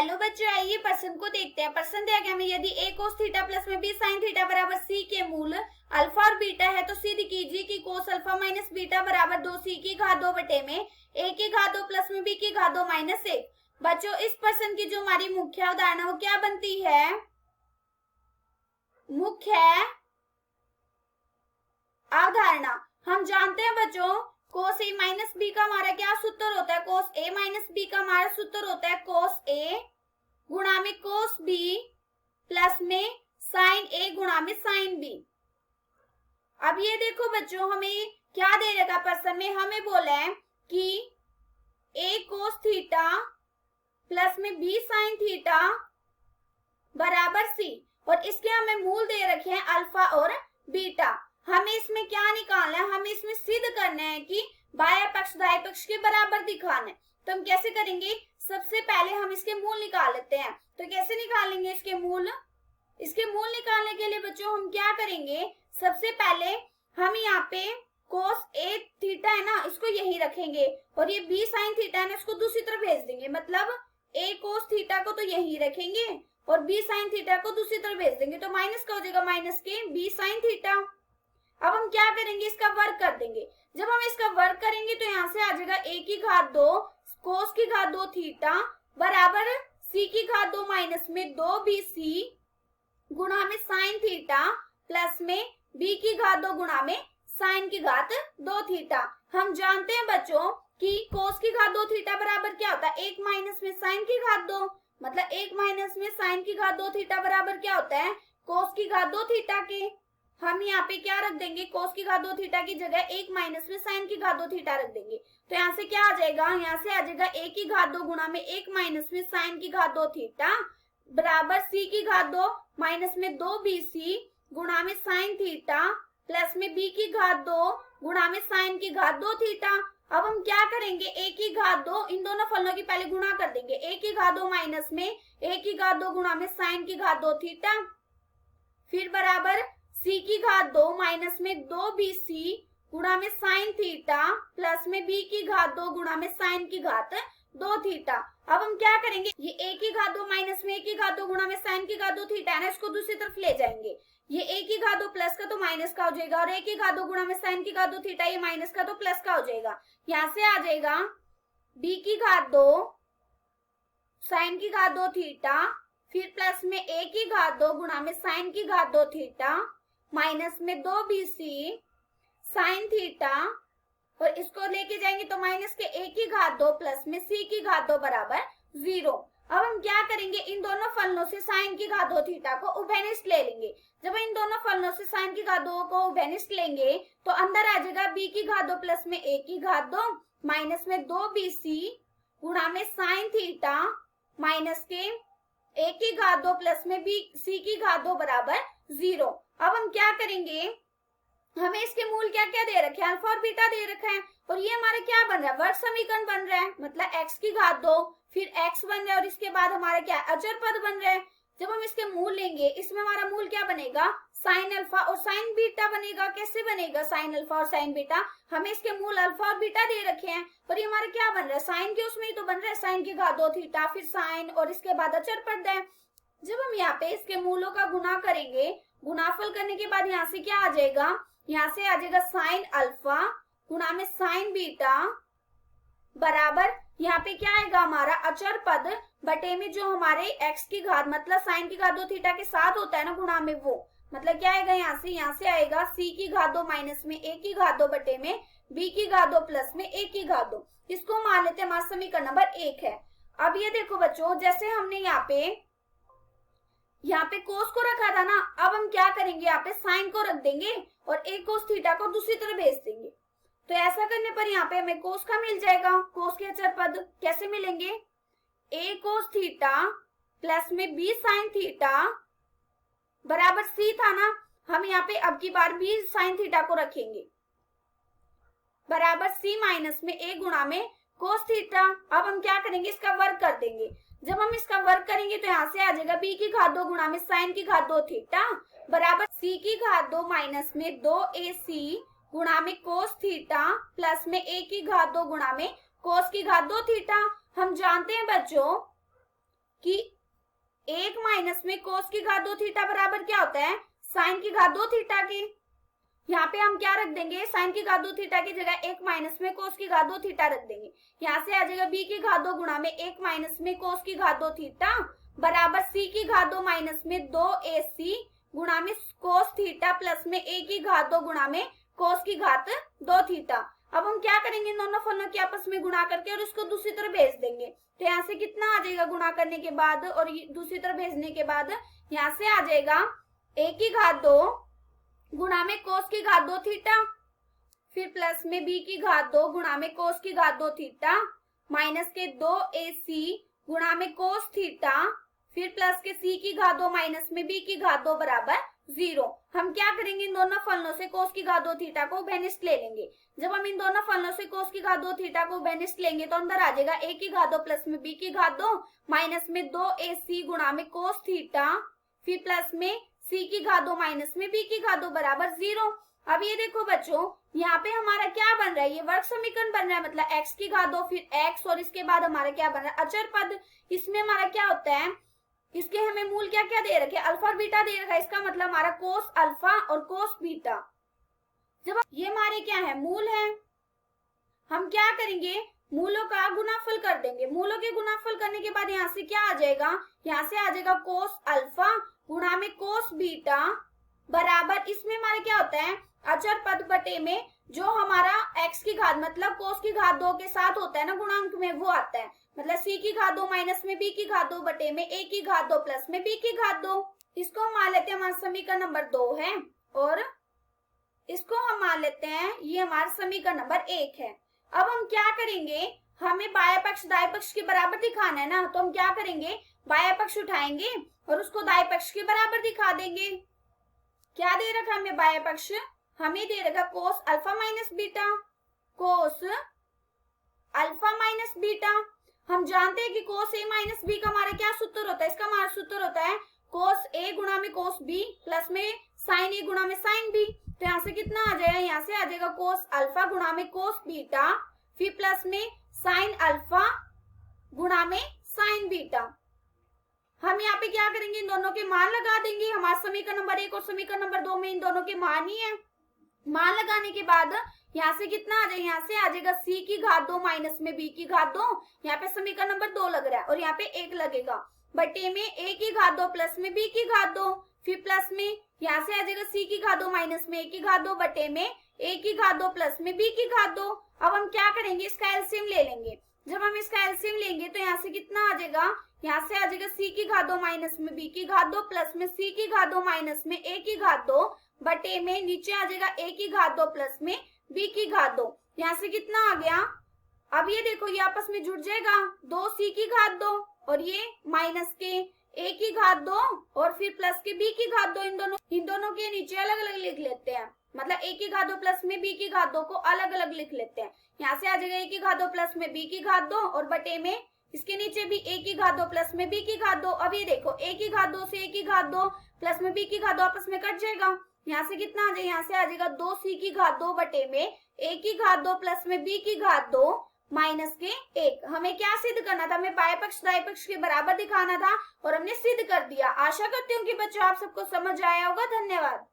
Hello बच्चों, आइए प्रश्न को देखते हैं। प्रश्न दिया गया हमें, यदि a cos थीटा प्लस में b sin थीटा बराबर c के मूल अल्फा और बीटा है तो सिद्ध कीजिए कि cos अल्फा माइनस बीटा बराबर 2c की घात 2 बटे में a की घात 2 प्लस में b की घात 2 माइनस 1। बच्चों इस प्रश्न की जो हमारी मुख्य अवधारणा वो क्या बनती है? मुख्य अवधारणा हम जानते हैं बच्चों, cos a माइनस बी का हमारा क्या सूत्र होता है? cos a माइनस बी का हमारा सूत्र होता है cos a गुणा में cos b प्लस में sin a गुणा में sin b। अब ये देखो बच्चों, हमें क्या दे रखा प्रश्न में? हमें बोला है कि a cos थीटा प्लस में b sin थीटा बराबर c, और इसके हमें मूल दे रखे हैं अल्फा और बीटा। हमें इसमें क्या निकालना है? हमें इसमें सिद्ध करना है कि बाह्य पक्ष दाह्य पक्ष के बराबर दिखाना है। तो हम कैसे करेंगे? सबसे पहले हम इसके मूल निकाल लेते हैं। तो कैसे निकालेंगे इसके मूल? इसके मूल निकालने के लिए बच्चों हम क्या करेंगे? सबसे पहले हम यहाँ पे cos a थीटा है ना, इसको यही रखेंगे, और ये b sin थीटा है ना, इसको दूसरी तरफ भेज देंगे। मतलब a cos थीटा को तो यही रखेंगे और b sin थीटा को दूसरी तरफ भेज देंगे। तो माइनस का हो जाएगा माइनस के b sin थीटा। अब हम क्या करेंगे? इसका वर्ग कर देंगे। जब हम इसका वर्ग करेंगे तो यहाँ से आ जाएगा a की घात 2 cos की घात 2 थीटा बराबर c की घात 2 माइनस में 2bc गुणा में sin थीटा प्लस में b की घात 2 गुणा में sin की घात 2 थीटा। हम जानते हैं बच्चों कि cos की घात 2 थीटा बराबर क्या होता है? 1 माइनस में sin की घात 2, मतलब 1 माइनस में sin की घात 2 थीटा बराबर क्या होता है? cos की घात 2 थीटा के। हम यहाँ पे क्या रख देंगे? cos की घात 2 थीटा की जगह 1 माइनस में sin की घात 2 थीटा रख देंगे। तो यहाँ से क्या आ जाएगा? यहाँ से आ जाएगा a की घात 2 गुणा में 1 माइनस में sin की घात 2 थीटा बराबर c की घात 2 माइनस में 2bc गुणा में sin थीटा प्लस में b की घात 2 गुणा में sin की घात 2 थीटा। अब हम क्या करेंगे? a की घात 2, इन दोनों फलनों की पहले गुणा कर देंगे। a की घात 2 माइनस में a की घात 2 गुणा में sin की घात 2 थीटा, फिर बराबर c की घात 2 माइनस में 2bc गुणा में sin थीटा प्लस में b की घात 2 गुणा में sin की घात 2 थीटा। अब हम क्या करेंगे? ये a की घात 2 माइनस में a की घात 2 गुणा में sin की घात 2 थीटा है ना, इसको दूसरी तरफ ले जाएंगे। ये a की घात 2 प्लस का तो माइनस का हो जाएगा, और a की घात 2 गुणा में sin की घात 2 थीटा, ये माइनस का तो प्लस का हो जाएगा। यहाँ से आ जाएगा b की घात 2 sin की घात 2 थीटा, फिर प्लस में a की घात 2 गुणा में sin की घात 2 थीटा माइनस में 2bc sin थीटा, और इसको लेके जाएंगे तो माइनस के a की घात 2 प्लस में c की घात 2 बराबर 0। अब हम क्या करेंगे? इन दोनों फलनों से sin की घात 2 थीटा को उभयनिष्ठ ले लेंगे। जब इन दोनों फलनों से sin की घात 2 को उभयनिष्ठ लेंगे तो अंदर आ जाएगा b की घात 2 प्लस में a की घात 2 माइनस में 2bc गुणा में sin थीटा माइनस के a की घात 2 प्लस में c की घात 2 बराबर 0। अब हम क्या करेंगे? हमें इसके मूल क्या क्या दे रखे हैं? अल्फा और बीटा दे रखा है, और ये हमारा क्या बन रहा है? वर्ग समीकरण बन रहा है। मतलब x की घात 2 फिर x बन रहा है, और इसके बाद हमारा क्या है? अचर पद बन रहा है। जब हम इसके मूल लेंगे, इसमें हमारा मूल क्या बनेगा? साइन अल्फा और साइन बीटा बनेगा। कैसे बनेगा साइन अल्फा और साइन बीटा? हमें इसके मूल अल्फा और बीटा दे रखे हैं, पर ये हमारा क्या बन रहा है? साइन के उसमें ही तो बन रहा है, साइन की घात 2 थीटा फिर साइन, और इसके बाद अचर पद है। जब हम यहाँ पे इसके मूलों का गुणा करेंगे, गुणाफल करने के बाद यहाँ से क्या आ जाएगा? यहाँ से आ जाएगा साइन अल्फा गुणा में साइन बीटा बराबर, यहाँ पे क्या आएगा? हमारा अचर पद बटे में जो हमारे x की घात, मतलब साइन की घात 2 थीटा के साथ होता है ना गुणा में, वो मतलब क्या आएगा? यहाँ से आएगा c की घात 2 माइनस में a की घात 2 बटे में b की घात 2 प्लस में a की घात 2। इसको मान लेते हैं हमारा समीकरण नंबर 1 है। अब ये देखो बच्चों, जैसे हमने यहाँ पे कोस को रखा था ना, अब हम क्या करेंगे? यहाँ पे साइन को रख देंगे और a कोस थीटा को दूसरी तरफ भेज देंगे। तो ऐसा करने पर यहाँ पे हमें कोस का मिल जाएगा। कोस के अचर पद कैसे मिलेंगे? a कोस थीटा प्लस में b साइन थीटा बराबर c था ना, हम यहाँ पे अब की बार b साइन थीटा को रखेंगे बराबर c माइनस में a गुणा में कोस थीटा। अब हम क्या करेंगे? इसका वर्ग कर देंगे। जब हम इसका वर्ग करेंगे तो यहाँ से आ जाएगा b की घात 2 गुणा में साइन की घात 2 थीटा बराबर c की घात 2 माइनस में 2ac गुणा में कोस थीटा प्लस में a की घात 2 गुणा में कोस की घात 2 थीटा। हम जानते हैं बच्चों कि 1 माइनस में कोस की घात 2 थीटा बराबर क्या होता है, साइन की घात 2 थीटा के। यहाँ पे हम क्या रख देंगे, साइन की घात 2 थीटा की जगह 1 माइनस में कोस की घात 2 थीटा रख देंगे। यहाँ से आ जाएगा बी की घात 2 गुणा में 1 माइनस में कोस की घात 2 थीटा बराबर सी की घात 2 माइनस में 2ac गुणा में कोस थीटा प्लस में a की घात 2 गुणा में कोस की घात 2 थीटा। अब हम क्या करेंगे, इन दोनों फलनों की आपस में गुणा करके और उसको दूसरी तरफ भेज देंगे। तो यहाँ से कितना आ जाएगा गुणा करने के बाद और दूसरी तरफ भेजने के बाद, यहाँ से आ जाएगा a की घात 2 गुणा में कोस की घात 2 थीटा, फिर प्लस में b की घात 2 गुणा में कोस की घात 2 थीटा माइनस के 2ac गुणा में कोस थीटा, फिर प्लस के c की घात 2 माइनस में b की घात 2 बराबर 0। हम क्या करेंगे, इन दोनों फलनों से कोस की घात 2 थीटा को बेनिस्ट ले लेंगे। जब हम इन दोनों फलनों से कोस की घात 2 थीटा को बेनिस्ट लेंगे तो अंदर आ जाएगा a की घात 2 प्लस में b की घात 2 माइनस में 2ac गुणा में कोस थीटा, फिर प्लस में c की घात 2 माइनस में b की घात 2 बराबर 0। अब ये देखो बच्चों, यहाँ पे हमारा क्या बन रहा है, ये वर्ग समीकरण बन रहा है, मतलब x की घात 2 फिर x और इसके बाद हमारा क्या बन रहा है, अचर पद। इसमें हमारा क्या होता है, इसके हमें मूल क्या क्या दे रखे, अल्फा और बीटा दे रखा है। इसका मतलब हमारा कोस अल्फा और कोस बीटा। जब ये हमारे क्या है, मूल है, हम क्या करेंगे, मूलों का गुणाफल कर देंगे। मूलों के गुणाफल करने के बाद यहाँ से क्या आ जाएगा, यहाँ से आ जाएगा कोस अल्फा गुणा में कोस बीटा बराबर, इसमें हमारा क्या होता है, अचर पद बटे में जो हमारा x की घात मतलब कोस की घात 2 के साथ होता है ना गुणांक में, वो आता है। मतलब c की घात 2 माइनस में b की घात 2 बटे में a की घात 2 प्लस में b की घात 2। इसको हम मान लेते हैं हमारा समीकरण नंबर 2 है और इसको हम मान लेते हैं ये हमारा समीकरण नंबर 1 है। अब हम क्या करेंगे, हमें बाया पक्ष दाएं पक्ष के बराबर दिखाना है ना, तो हम क्या करेंगे, बाया पक्ष उठाएंगे और उसको दाएं पक्ष के बराबर दिखा देंगे। क्या दे रखा हमें बाया पक्ष, हमें दे रखा cos alpha minus beta, cos alpha minus beta. हम जानते हैं कि कोस a माइनस बी का हमारा क्या सूत्र होता है, इसका हमारा सूत्र होता है कोस a गुणा में कोस b प्लस में साइन a गुणा में साइन b। तो यहाँ से कितना आ जाएगा, यहाँ से आ जाएगा कोस अल्फा गुणा में कोस बीटा फिर प्लस में साइन अल्फा गुणा में साइन बीटा। हम यहाँ पे क्या करेंगे, इन दोनों के मान लगा देंगे। हमारा समीकरण नंबर 1 और समीकरण नंबर 2 में इन दोनों के मान ही है। मान लगाने के बाद यहाँ से कितना आ जाएगा, यहाँ से आ जाएगा c की घात 2 माइनस में b की घात 2, यहाँ पे समीकरण नंबर 2 लग रहा है और यहाँ पे 1 लगेगा बटे में a की घात 2 प्लस में b की घात 2, फिर प्लस में यहाँ से आ जाएगा c की घात 2 माइनस में a की घात 2 बटे में a की घात 2 प्लस में b की घात 2। अब हम क्या करेंगे, इसका एलसीएम ले लेंगे। जब हम इसका एलसीएम लेंगे तो यहाँ से कितना आ जाएगा, यहाँ से आ जाएगा c की घात 2 माइनस में b की घात 2 प्लस में c की घात 2 माइनस में a की घात 2 बटे में नीचे आ जाएगा a की घात 2 प्लस में b की घात 2। यहाँ से कितना आ गया, अब ये देखो ये आपस में जुड़ जाएगा 2c की घात 2 और ये माइनस के a की घात 2 और फिर प्लस के b की घात 2। इन दोनों के नीचे अलग अलग लिख लेते हैं, मतलब a की घात 2 प्लस में b की घात 2 को अलग अलग लिख लेते हैं। यहाँ से आ जाएगा a की घात 2 प्लस में b की घात 2 और बटे में इसके नीचे भी a की घात 2 प्लस में b की घात 2। अब ये देखो a की घात 2 से a की घात 2 प्लस में b की घात 2 आपस में कट जाएगा। यहाँ से कितना आ जाएगा, यहाँ से आ जाएगा 2c की घात 2 बटे में a की घात 2 प्लस में b की घात 2 माइनस के 1। हमें क्या सिद्ध करना था, हमें बाएं पक्ष दाएं पक्ष के बराबर दिखाना था और हमने सिद्ध कर दिया। आशा करती हूँ कि बच्चों आप सबको समझ आया होगा। धन्यवाद।